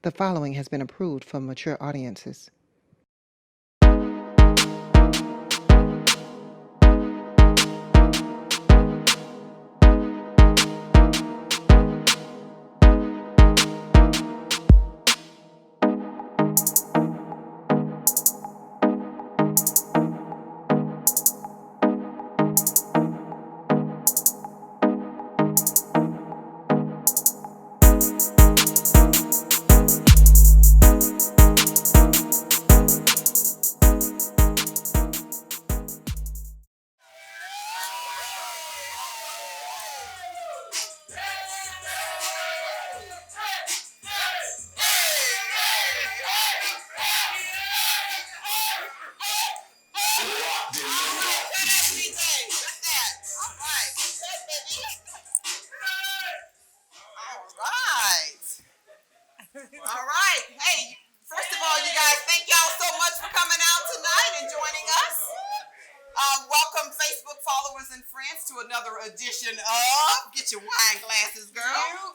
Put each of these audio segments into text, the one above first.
The following has been approved for mature audiences. All right. Hey, first of all, you guys, thank y'all so much for coming out tonight and joining us. Welcome, Facebook followers and friends, to another edition of Get Your Wine Glasses, girl.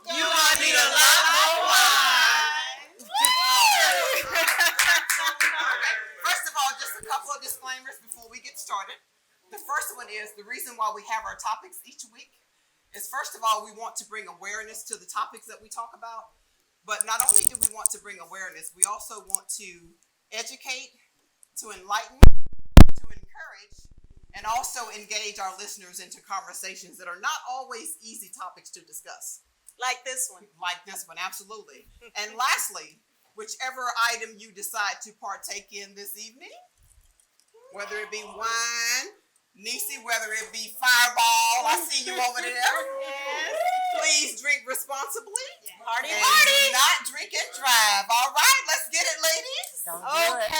You gonna need a lot more wine. First of all, just a couple of disclaimers before we get started. The first one is the reason why we have our topics each week is, first of all, we want to bring awareness to the topics that we talk about. But not only do we want to bring awareness, we also want to educate, to enlighten, to encourage, and also engage our listeners into conversations that are not always easy topics to discuss. Like this one. Like this one, absolutely. And lastly, whichever item you decide to partake in this evening, whether it be wine, Niecy, whether it be Fireball, I see you over there. Yes. Please drink responsibly. Party, And party. do not drink and drive. All right, let's get it, ladies. Okay.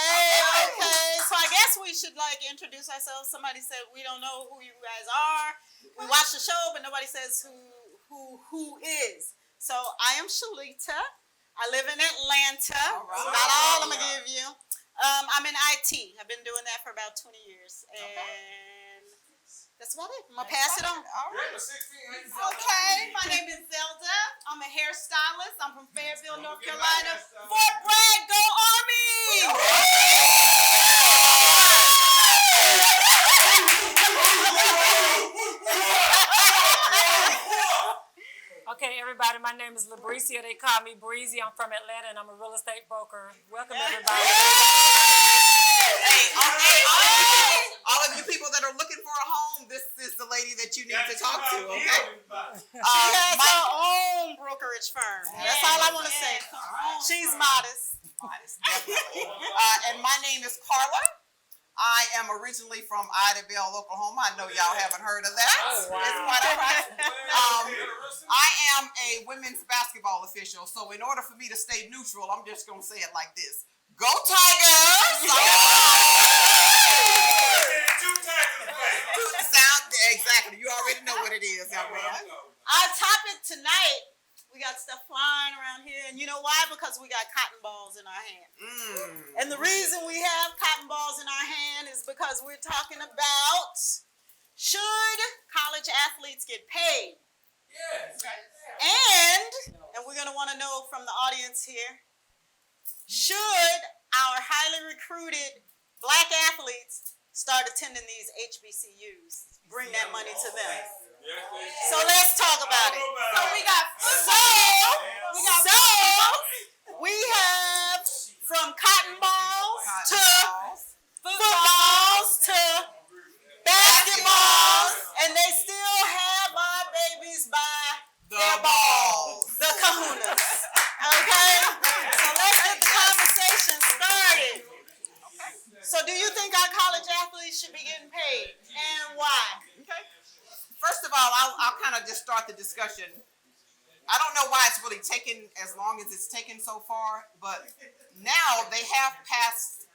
So I guess we should introduce ourselves. Somebody said we don't know who you guys are. We watch the show, but nobody says who is. So I am Shalita. I live in Atlanta. All right. Not all I'm gonna give you. I'm in IT. I've been doing that for about 20 years, and that's about it. I'm gonna pass it on. All right. Okay, my name is Zelda. I'm a hairstylist. I'm from Fayetteville, North Carolina. Fort Bragg, go Army! Okay, everybody, my name is Labricia. They call me Breezy. I'm from Atlanta, and I'm a real estate broker. Welcome, everybody. Hey, all of you people that are looking for a home, this is the lady that you need to talk to, okay? She has her own brokerage firm. That's all I want to say. She's modest. Modest, definitely. And my name is Carla. I am originally from Idabel, Oklahoma. I know y'all haven't heard of that. Oh, wow. It's quite all right. I am a women's basketball official, so in order for me to stay neutral, I'm just going to say it like this. Go Tigers! Exactly. You already know what it is, everyone. Our topic tonight, we got stuff flying around here, and you know why? Because we got cotton balls in our hand. And the reason we have cotton balls in our hand is because we're talking about, should college athletes get paid? Yes. And we're going to want to know from the audience here, should our highly recruited black athletes start attending these HBCUs? Bring that money to them. So let's talk about it. We have from cotton balls to footballs to basketballs, and they still have our babies by their balls, the kahunas. Okay? So let's get the conversation started. So do you think our college athletes should be getting paid, and why? Okay. First of all, I'll kind of just start the discussion. I don't know why it's really taken as long as it's taken so far, but now they have passed,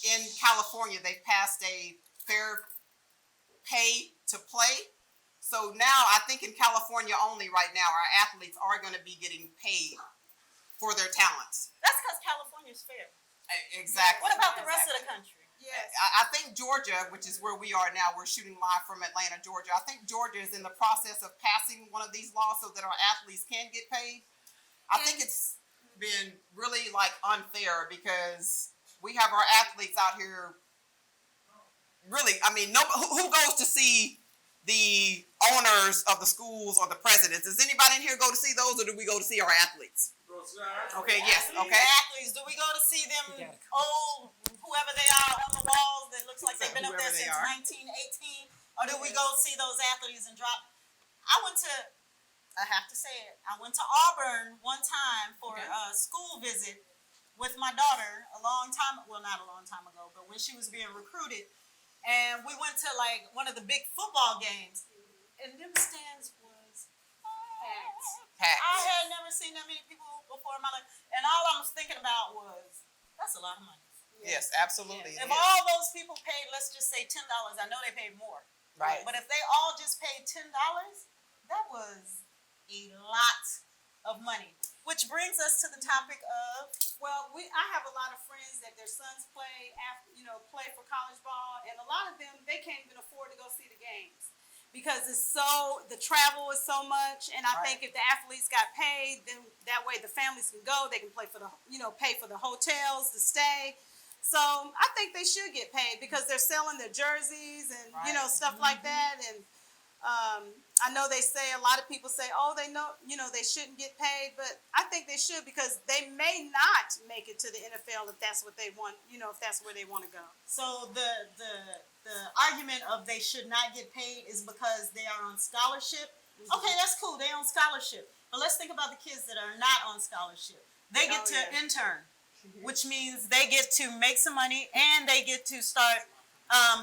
in California, they've passed a fair pay to play. So now I think in California only right now, our athletes are going to be getting paid for their talents. That's because California's fair. Exactly. What about the rest of the country? Yes. I think Georgia, which is where we are now, we're shooting live from Atlanta, Georgia. I think Georgia is in the process of passing one of these laws so that our athletes can get paid. I think it's been really like unfair because we have our athletes out here. Really, I mean, who goes to see the owners of the schools or the presidents? Does anybody in here go to see those, or do we go to see our athletes? Okay, yes, okay. Athletes, do we go to see them old, whoever they are on the walls that looks like they've been up there since 1918? Or do we go see those athletes and drop? I have to say it, I went to Auburn one time for a school visit with my daughter not a long time ago, but when she was being recruited. And we went to like one of the big football games. And them stands was packed. I had never seen that many people before in my life. And all I was thinking about was, that's a lot of money. Yes, absolutely. If all those people paid, let's just say $10, I know they paid more. Right. But if they all just paid $10, that was a lot of money. Which brings us to the topic of, I have a lot of friends that their sons play for college ball, and a lot of them, they can't even afford to go see the games because the travel is so much. And I think if the athletes got paid, then that way the families can go, they can pay for the hotels to stay. So I think they should get paid because they're selling their jerseys and stuff like that. And I know a lot of people say, they they shouldn't get paid, but I think they should because they may not make it to the NFL if that's what they want, if that's where they want to go. so the argument of they should not get paid is because they are on scholarship. Okay, that's cool, they're on scholarship. But let's think about the kids that are not on scholarship. They get to intern, which means they get to make some money and they get to start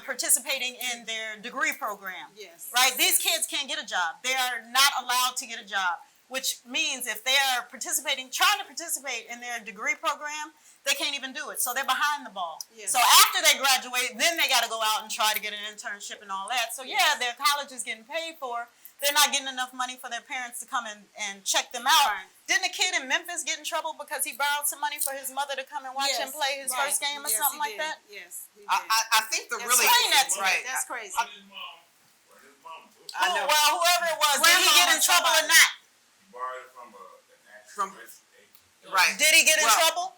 participating in their degree program. Yes. Right? These kids can't get a job. They are not allowed to get a job, which means if they are trying to participate in their degree program, they can't even do it. So they're behind the ball. Yes. So after they graduate, then they got to go out and try to get an internship and all that. So their college is getting paid for. They're not getting enough money for their parents to come and check them out. Right. Didn't a kid in Memphis get in trouble because he borrowed some money for his mother to come and watch him play his first game or something like that? Yes, he did. I think really Explain that to me. right. That's crazy. I know. Well, whoever it was, did he get in trouble or not? Right. Did he get in trouble?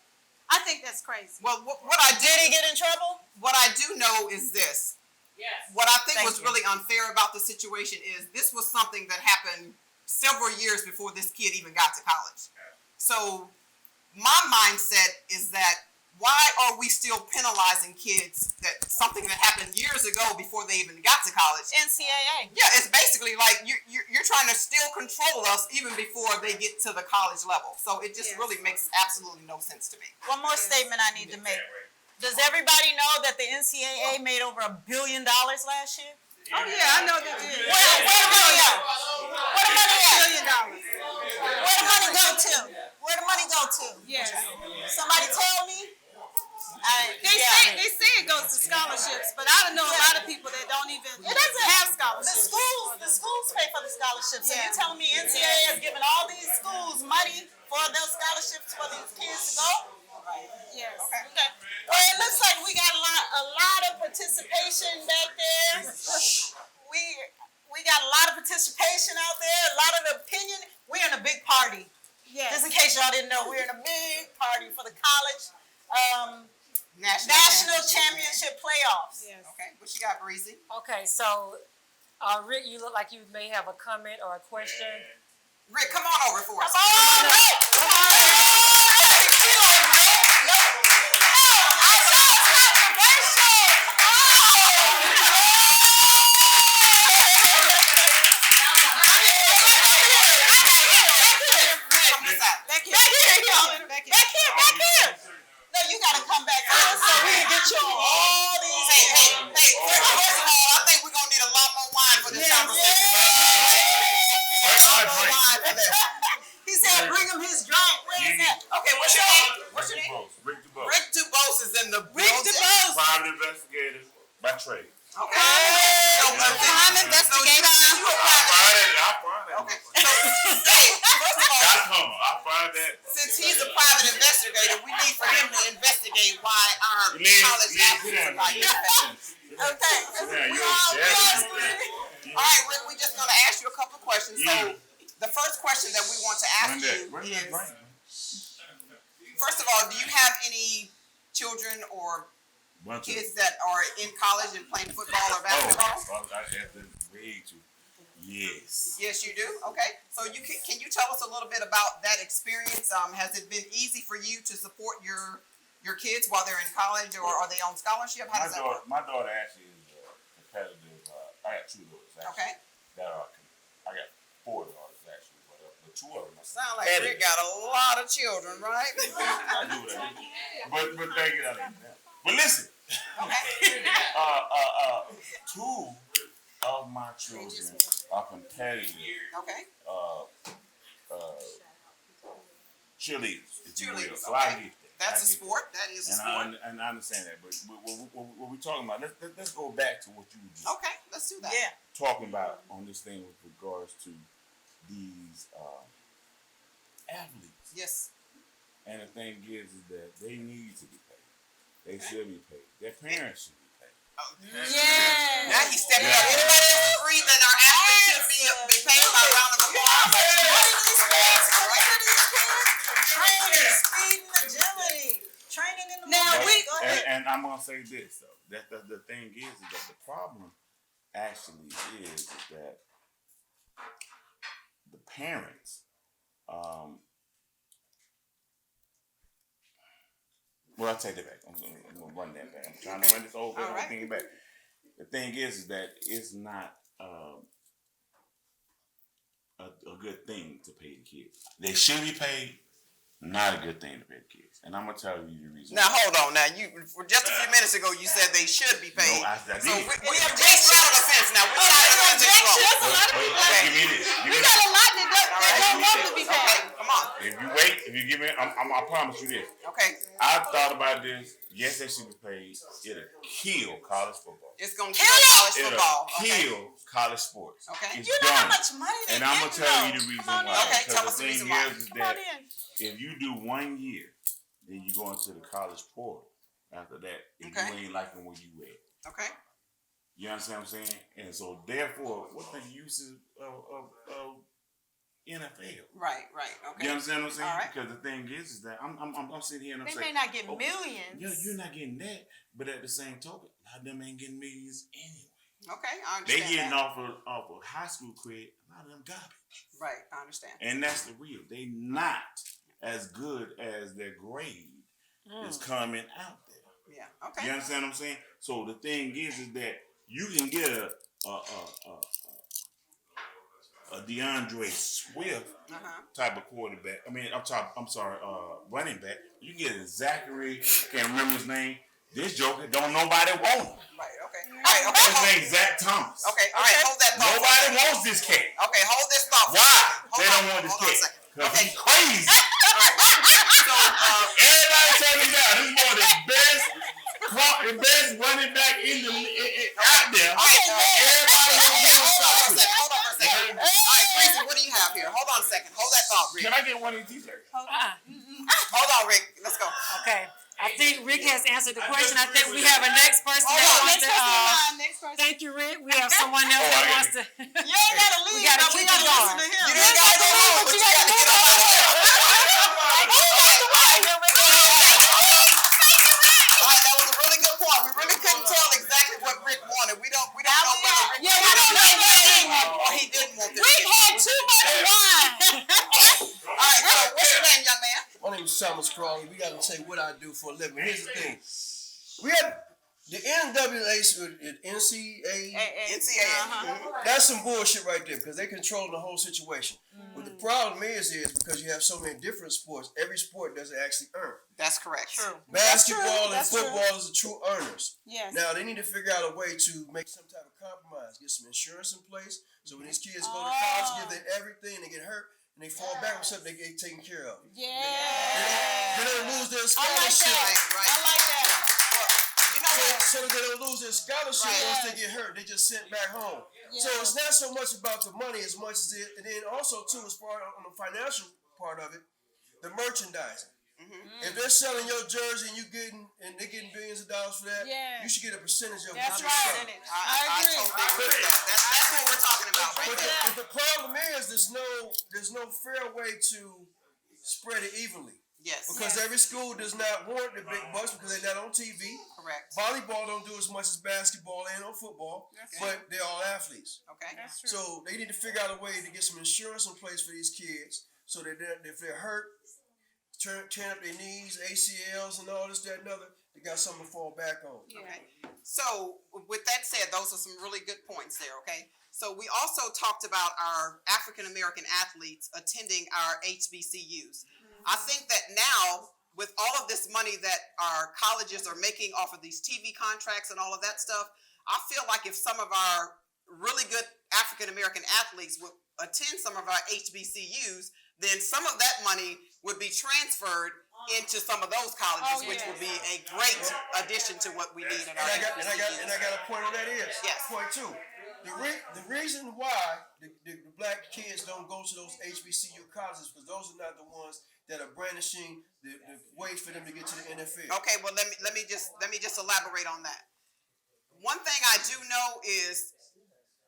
I think that's crazy. Well, Did he get in trouble? what I do know is this. Yes. What I think Thank was you. really unfair about the situation is this was something that happened several years before this kid even got to college. So my mindset is that why are we still penalizing kids that something that happened years ago before they even got to college? NCAA. Yeah, it's basically like you're trying to still control us even before they get to the college level. So it just really makes absolutely no sense to me. One more statement I need to make. Does everybody know that the NCAA made over $1 billion last year? Oh yeah, I know they did. Where the money at? Where the money at? $1 billion. Where the money go to? Where the money go to? Yes. Somebody tell me. They say it goes to scholarships, but I don't know a lot of people that don't even have scholarships. The schools pay for the scholarships. So you're telling me NCAA is giving all these schools money for those scholarships for these kids to go? Yes. Okay. Well, it looks like we got a lot of participation back there. We got a lot of participation out there, a lot of opinion. We're in a big party. Yes. Just in case y'all didn't know, we're in a big party for the college National championship playoffs. Yes. Okay, what you got, Breezy? Okay, so Rick, you look like you may have a comment or a question. Rick, come on over for us. Come on, Rick! Come on, Rick! No, I know it's controversial. Back here. No, you gotta come back here so we can get you on all these. Hey, first of all, I think we're gonna need a lot more wine for this conversation. He said, "Bring him his drink." Where is that? Okay, what's your name? What's your name? Rick DuBose. Rick DuBose is in the Rick building. DuBose. Private investigator by trade. Okay. Prime investigator. I'll find that. Okay. So, hey, first of all, I'll find that. since he's a private investigator, we need for him to investigate why our college athletes are not getting paid. Okay. All right, Rick, we're just going to ask you a couple of questions. So, the first question that we want to ask you is, first of all, do you have any children or Bunch of. kids that are in college and playing football or basketball? Oh, I have to way too. Yes. Yes, you do. Okay. So can you tell us a little bit about that experience? Has it been easy for you to support your kids while they're in college, or are they on scholarship? How does that work? My daughter actually is competitive. I got 2 daughters actually. Okay. I got 4 daughters actually, but 2 of them. Sound like Rick got a lot of children, right? I do what I do. But thank you. But listen. Okay. 2 of my children are competitive. Okay. Cheerleaders, if you will. Cheerleaders, So okay. I get that. That's a sport. That is a sport. And I understand that. But what we're talking about, let's go back to what you were just Okay, let's do that. Yeah. talking about on this thing with regards to these athletes. Yes. And the thing is that they need to be paid. They should be paid. Their parents should be paid. Yeah. Now he's stepping up. Anybody else agree that our athletes should be paid by a round of applause? Training, speed, and agility. Training in the Now, morning. Go ahead. And I'm gonna say this though. That the thing is that the problem actually is that the parents, well, I'll take that back. I'm gonna run that back. I'm trying to run this whole thing back. The thing is that it's not a good thing to pay the kids. They should be paid. Not a good thing to pay the kids. And I'm going to tell you the reason. Now, hold on. Now, just a few minutes ago, you said they should be paid. No, I So did. we object on the fence now. We're not in this That's wrong. a lot of people. Give me this. Give me We got this. a lot that don't want to be Okay, paid. come on. If you wait, if you give me, I promise you this. Okay, I thought about this. Yes, they should be paid. It'll kill college football. it's going to kill college It'll football. Okay. kill college sports. Okay. It's You know how done. much money they And I'm get, going to tell you though. the reason Come on why. in. Okay, Because tell the us the thing reason why. is Come on that in. if you do 1 year, then you go into the college portal after that. If Okay. you ain't liking where you at. Okay. You understand what I'm saying? And so therefore, what's the use of NFL? Right. Okay. You understand what I'm saying? All right. Because the thing is that I'm sitting here and I'm They saying, may not get oh, millions. yeah, you're not getting that, but at the same token, a lot of them ain't getting millions anyway. Okay, I They understand getting that. off of high school cred, a lot of them garbage. Right, I understand. And that's the real. They not as good as their grade is coming out there. Yeah. Okay. You understand what I'm saying? So the thing is that you can get a DeAndre Swift type of quarterback. I mean, I'm sorry, running back. You can get a Zachary. Can't remember his name. This joker don't nobody want him. Right. Okay. All right. Okay. His name's Zach Thomas. Okay. All right. Hold that thought. Nobody wants this cat. Okay. Hold this thought. Why? Hold They on, don't want this hold on a cat. second. Because Okay. he's crazy. All right. So, Everybody tell me now, this is one of the best running back out there. all right. Everybody wants to Hold on for a get second. Hold on for a second. All right, Breezy, what do you have here? Hold on a second. Hold that thought, Rick. Can I get one of these t-shirts? Hold on, Rick. Let's go. Okay. I think Rick has answered the question. I think we have a next person that wants Next person in to. line, next person. Thank you, Rick. We have someone else that wants to. You ain't gotta leave. We gotta but keep we gotta it going. listen to him. You ain't got to go home, but you got to get up out of here. All right, that was a really good point. We really couldn't tell exactly what Rick wanted. We don't know whether Rick Yeah, we don't know what or he didn't want this. Rick had too much wine. All right, so what's your name, young man? My name is Thomas Crawley. We got to tell you what I do for a living. Here's the thing. We have the NCAA, NCAA. that's some bullshit right there because they're controlling the whole situation. But the problem is because you have so many different sports, every sport doesn't actually earn. That's correct. True. Basketball and That's true. football is the true earners. Yes. Now, they need to figure out a way to make some type of compromise, get some insurance in place, so when these kids go to college, give them everything, they get hurt, and they fall back with something they get taken care of. Yeah. They don't lose their I like scholarship. that. Right. I like that. You know what? So that they don't lose their scholarship Right. once they get hurt. They just sent back home. So it's not so much about the money as much as it, and then also too, as far on the financial part of it, the merchandising. If they're selling your jersey and they're getting billions of dollars for that, Yeah. you should get a percentage of That's it. right. I agree. totally agree with that. That's what we're talking about right But there. the problem is there's no fair way to spread it evenly. Yes. Because every school does not want the big bucks because they're not on TV. Correct. Volleyball don't do as much as basketball and on football, but they're all athletes. Okay. That's true. So they need to figure out a way to get some insurance in place for these kids so that if they're hurt, tear up their knees, ACLs, and all this, that, and other, they got something to fall back on. Okay. So with that said, those are some really good points there. Okay. So we also talked about our African American athletes attending our HBCUs. I think that now, with all of this money that our colleges are making off of these TV contracts and all of that stuff, I feel like if some of our really good African American athletes would attend some of our HBCUs, then some of that money would be transferred into some of those colleges, which would be a great addition to what we need in our HBCUs. And I got a point on that is. Yes. Point two. The reason why the black kids don't go to those HBCU colleges because those are not the ones that are brandishing the way for them to get to the NFL. Okay, well let me just elaborate on that. One thing I do know is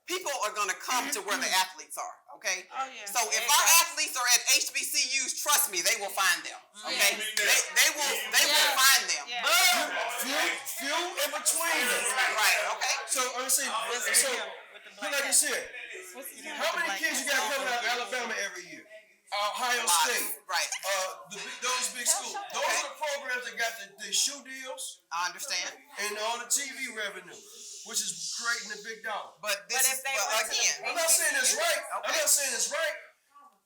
people are going to come to where the athletes are. Okay. Oh, yeah. So if our athletes are at HBCUs, trust me, they will find them. Okay. They will find them. Yeah. Few in between them. Right. Okay. So I'm saying, like I said, how many kids you got coming out of Alabama every year? Ohio State. Right. Those big schools. Those are the programs that got the shoe deals I understand. and all the TV revenue, which is creating the big dollar. But again, I'm not saying it's right. I'm not saying it's right.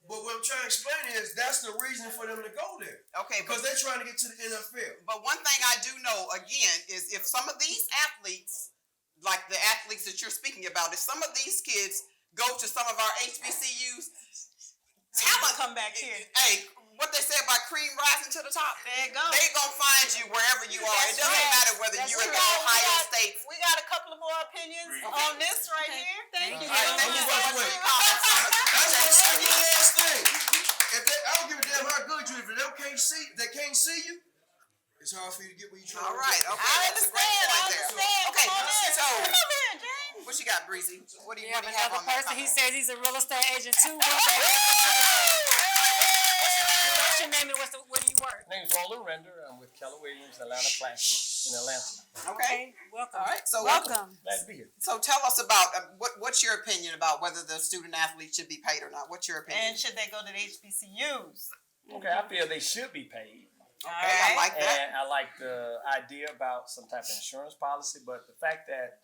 But what I'm trying to explain is that's the reason for them to go there. Okay. Because they're trying to get to the NFL. But one thing I do know, again, is if some of these athletes, like the athletes that you're speaking about, if some of these kids go to some of our HBCUs, talent come back here. Hey, what they say about cream rising to the top. There you go. They gonna find you wherever you are. It doesn't matter whether you're at the Ohio State. We got a couple of more opinions on this right here. Thank you. All right, Thank you so much for your comments. That's one simple last thing. I don't give a damn how good you are. If they can't see you, it's hard for you to get where you're trying All to right, get. okay. I That's a great understand. point there. Okay, Come on in. so Come over here, James. what you got, Breezy? What do you We have have another on that person. He comment? says he's a real estate agent too. What's your name and where do you work? My name's Roland Render. I'm with Keller Williams Atlanta Plastic in Atlanta. Okay. Welcome. All right. So Welcome. Glad to be here. So tell us about what's your opinion about whether the student athletes should be paid or not? What's your opinion? And should they go to the HBCUs? Okay, I feel they should be paid. Okay, I like that. And I like the idea about some type of insurance policy, but the fact that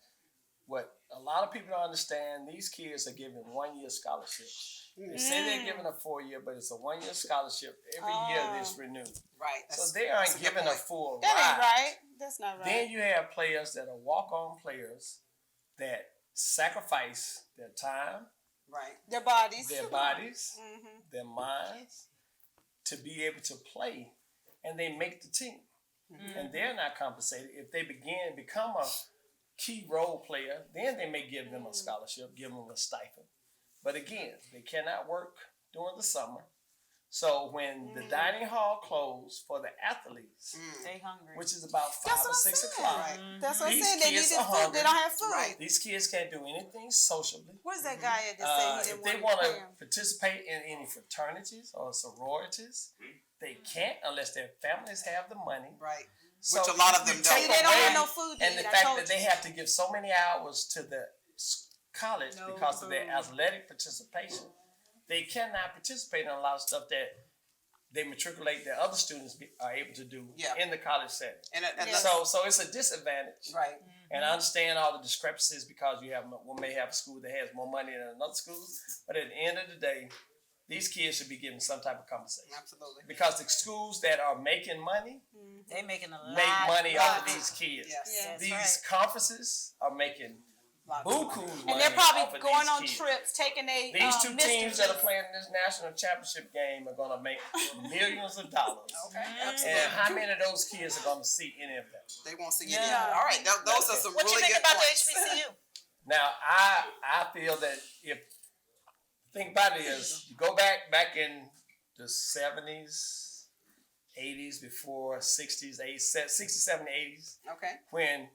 what a lot of people don't understand, these kids are given 1 year scholarships. They say they're given a 4 year, but it's a 1 year scholarship. Every year it's renewed. Right. So they aren't given a full That ain't ride. right. That's not right. Then you have players that are walk-on players that sacrifice their time, Right. Their bodies. their bodies, their minds to be able to play, and they make the team. And they're not compensated. If they become a key role player, then they may give them a scholarship, give them a stipend. But again, they cannot work during the summer. So when the dining hall closed for the athletes, They hungry. which is about 5 That's or what I'm 6 saying. o'clock, Right. That's what I'm These saying. They kids needed are food. hungry. They don't have food. Right. these kids can't do anything socially. Where's that guy at that said he If didn't they want want to to pay him? participate in any fraternities or sororities, they can't unless their families have the money. Right. So Which a lot of you them take See, they don't away- have no food to And the eat. I fact told that they you. have to give so many hours to the college No because of their food. athletic participation, they cannot participate in a lot of stuff that they matriculate their other students are able to do Yeah. in the college setting. And Yeah. So it's a disadvantage. right. And I understand all the discrepancies because one may have a school that has more money than another school. But at the end of the day, these kids should be given some type of compensation. Absolutely. Because the schools that are making money They making a lot. make money off of money. these kids. Yes. Yeah. That's These right. conferences are making buku money. And they're off probably of going these on kids. trips, taking a These two Mr. teams that are Just- playing in this national championship game are going to make millions of dollars. Okay. Absolutely. And how many of those kids are going to see any of that? They won't see Yeah. any. All right. Those are some What really you think good about points. the HBCU? Now, I feel that if think about it is you go back in the 70s, 80s, before 60s, 80s, 60s, 70s, 80s, Okay. when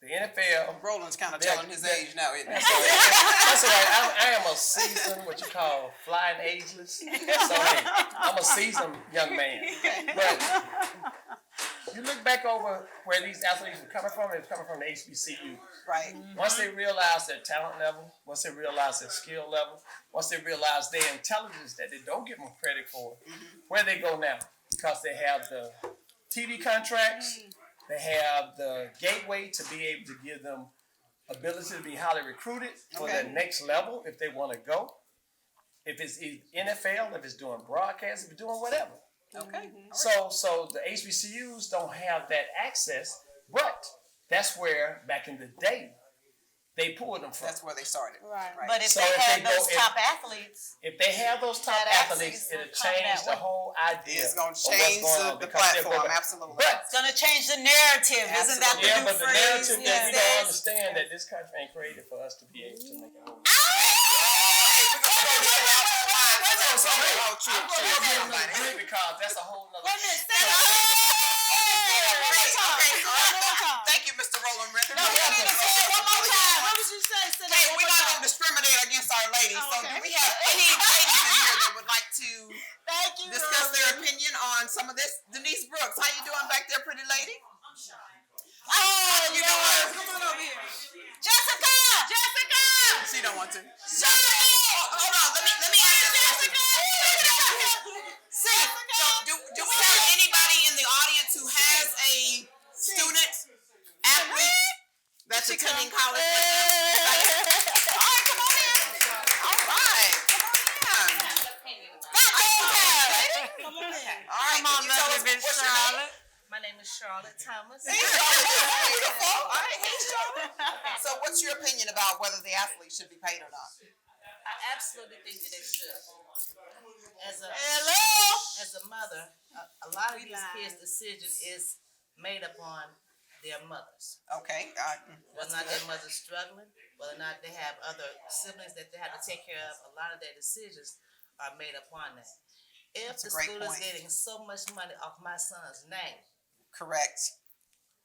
The NFL. Roland's kind of Yeah, telling his yeah. age now, isn't he? That's all right. I am a seasoned, what you call flying ageless. So hey, I'm a seasoned young man. But you look back over where these athletes were coming from, it's coming from the HBCU. Right. Once they realize their talent level, once they realize their skill level, once they realize their intelligence that they don't give them credit for, where they go now? Because they have the TV contracts, they have the gateway to be able to give them ability to be highly recruited for the next level if they want to go. If it's NFL, if it's doing broadcast, if it's doing whatever. Okay. So the HBCUs don't have that access, but that's where back in the day they pulled them from. That's where they started. Right. But if So they if had they go- those if- top athletes, If they have those top That athletes, access it'll will come change that the way. whole idea. It's going to of what's change going on the because they're platform, going- absolutely. But it's gonna change the narrative. Isn't that the yeah, new but the phrase? narrative that we don't Yes. understand that this country ain't created for us to be able to make it whole. Because that's a whole nother. Thank you, Mr. Roland Renner. One more time. What was you say? Say that Hey, one we're more not time. going to discriminate against our ladies. So, okay. do we have any ladies in here that would like to Thank you. discuss their opinion on some of this? Denise Brooks, how you doing back there, pretty lady? Oh, You Lord. doing? Come on over here. Jessica! She don't want to. Charlotte! Hold on. Let me ask this question. See, Do we have anybody in the audience who has a student athlete that's attending college? All right, come on in. All right, come on in. Come on in. All right, Come on, can you tell us lovely Miss what's your name? Charlotte. my name is Charlotte Thomas. Hey, Charlotte, beautiful. All right, hey, Charlotte. So, what's your opinion about whether the athlete should be paid or not? I absolutely think that they should. As a mother, a lot of these kids' decision is made upon their mothers. Okay, Whether or not their mother's struggling, whether or not they have other siblings that they have to take care of, a lot of their decisions are made upon that. If That's a the great school point. is getting so much money off my son's name, correct.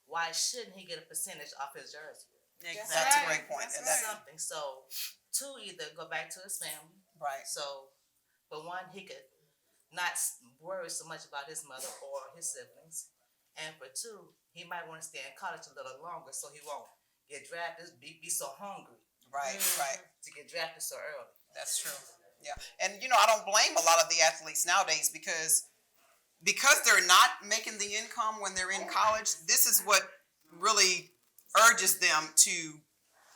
why shouldn't he get a percentage off his jersey? That's a great point. And that's Something. So, two, either go back to his family. right. So, for one, he could not worry so much about his mother or his siblings. And for two, he might want to stay in college a little longer so he won't get drafted, be so hungry Right, right. to get drafted so early. That's true. Yeah. And I don't blame a lot of the athletes nowadays because they're not making the income when they're in college. This is what really urges them to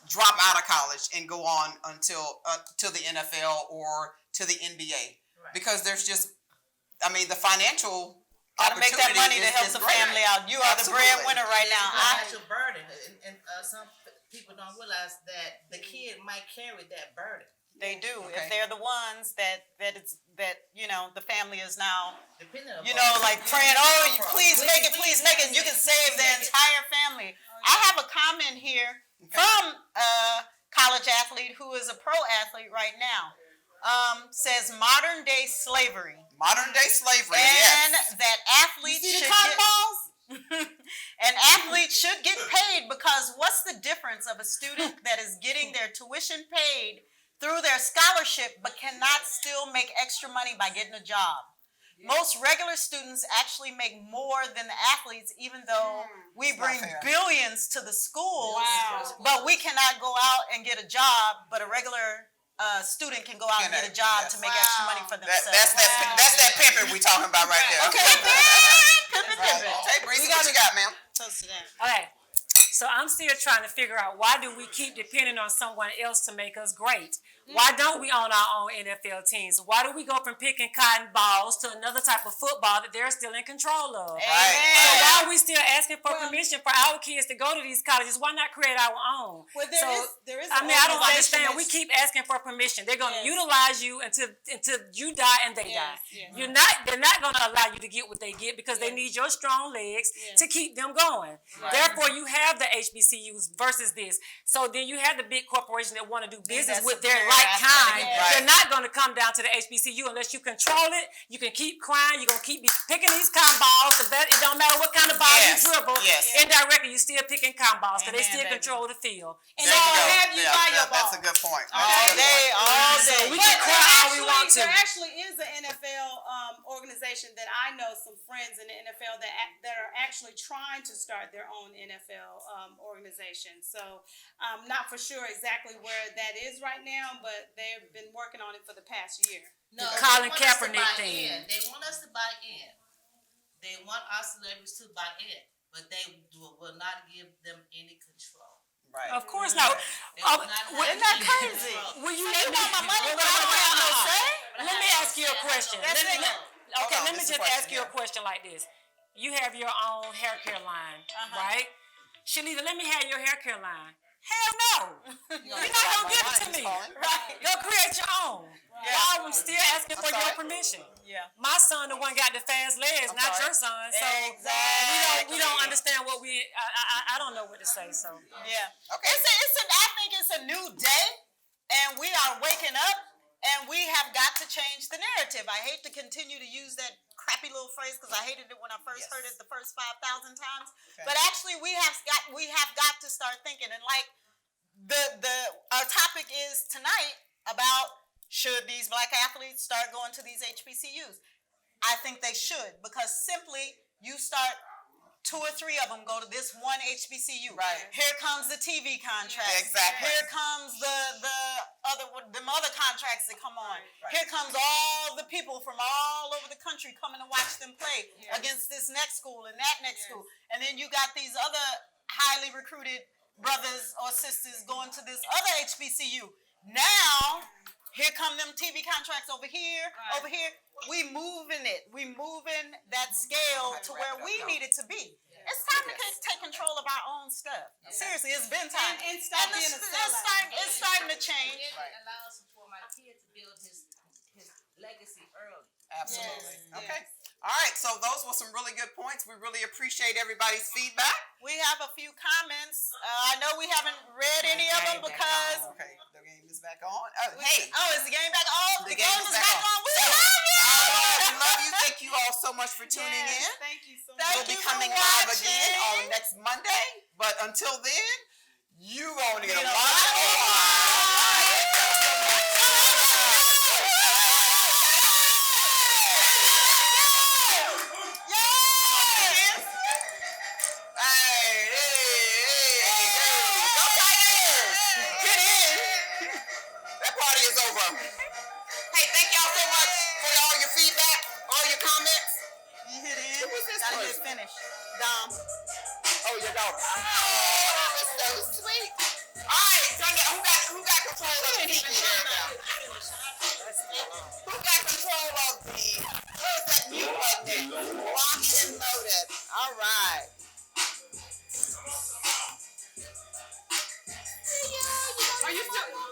drop out of college and go on until to the NFL or to the NBA. Right. Because there's just the financial Gotta make that money to opportunity help is the great. family out. You are the Absolutely. breadwinner right now. Financial burden, and some people don't realize that the kid might carry that burden. They do. Okay. If they're the ones that the family is now, Depending on like praying, oh, please make it, and you can save the entire family. I have a comment here from a college athlete who is a pro athlete right now. Says modern day slavery. Modern day slavery, And yes. that athletes See the should cotton get, balls? an athlete should get paid because what's the difference of a student that is getting their tuition paid through their scholarship but cannot still make extra money by getting a job? Most regular students actually make more than the athletes, even though we It's not bring fair. billions to the schools, Wow. but we cannot go out and get a job, but a regular student can go out and get a job Yes. to make extra money for themselves. That's that pimping we talking about right there. Okay, Right. Okay, Breezy, what you got, ma'am? Toast to that. Okay. So I'm still trying to figure out why do we keep depending on someone else to make us great? Why don't we own our own NFL teams? Why do we go from picking cotton balls to another type of football that they're still in control of? So Amen. why are we still asking for permission for our kids to go to these colleges? Why not create our own? Well, there is. I an mean, I don't organization understand. We that's- keep asking for permission. They're going to Yes. utilize you until you die and they die. yes. They're not going to allow you to get what they get because they need your strong legs to keep them going. Therefore, you have the HBCUs versus this. So then you have the big corporations that want to do business that's with a their very like kind. athletic- Right. They're not going to come down to the HBCU unless you control it. You can keep crying. You're going to keep picking these cotton balls. it don't matter what kind of ball Yes, you dribble. yes. Indirectly, you still picking cotton balls because they Amen, still baby. control the field. And There they you will go. have you buy your ball. That's a good point. All day, all day. We But can cry all we want to. there actually is an NFL organization that I know some friends in the NFL that are actually trying to start their own NFL organization. So I'm not for sure exactly where that is right now, but they've been working on it for the past year. No, Colin they want us to Kaepernick buy thing. in. They want us to buy in. They want our celebrities to buy in, but they will not give them any control. Right. Of course not. They will not have Isn't that any crazy? control. Will you You let me? want my money, Wait, but I don't wait, have no wait. say? Let me ask you a question. That's Let me, it. Hold okay, on, let me this is just a question, ask you a yeah. question like this. You have your own hair care line, right? Shalita, let me have your hair care line. Hell no. You're not gonna give it to me. Right. Go create your own. Y'all, I'm still asking for your permission. Yeah. My son, the one got the fast legs, not sorry. your son. So Exactly. we don't understand what we. I don't know what to say. So Yeah. Okay. I think it's a new day, and we are waking up, and we have got to change the narrative. I hate to continue to use that crappy little phrase because I hated it when I first heard it the first 5,000 times. Okay. But actually, we have got to start thinking, and like our topic is tonight about should these black athletes start going to these HBCUs? I think they should, because simply you start 2 or 3 of them go to this one HBCU. Right. Here comes the TV contract. Exactly. Here comes them other contracts that come on. Right. Here comes all the people from all over the country coming to watch them play against this next school and that next school. And then you got these other highly recruited brothers or sisters going to this other HBCU. Now, here come them TV contracts over here, over here. We moving that scale to where we need it to be. It's time to take control of our own stuff. Seriously, it's been time. And stop being a sellout. It's starting to change. It allows for my kid to build his legacy early. Absolutely. Yes, Okay. All right. So those were some really good points. We really appreciate everybody's feedback. We have a few comments. I know we haven't read any of them because. Okay. The game is back on. Oh, hey. Oh, is the game back on? The The game game is is back back on. on. We love you. We love you. Thank you all so much for tuning Yes, in. thank you so much. Thank We'll be you for coming live watching. again on next Monday. But until then, you gonna get a Get a lot lot Hey, thank y'all so much for all your feedback, all your comments. You hit in. Who was this Gotta person? hit finish. Dom. Oh, your dog. Oh, that was so sweet. All right, who got control of the TV there now? Who got control of the, where's that mute button? Locked and loaded. All right. Are you still?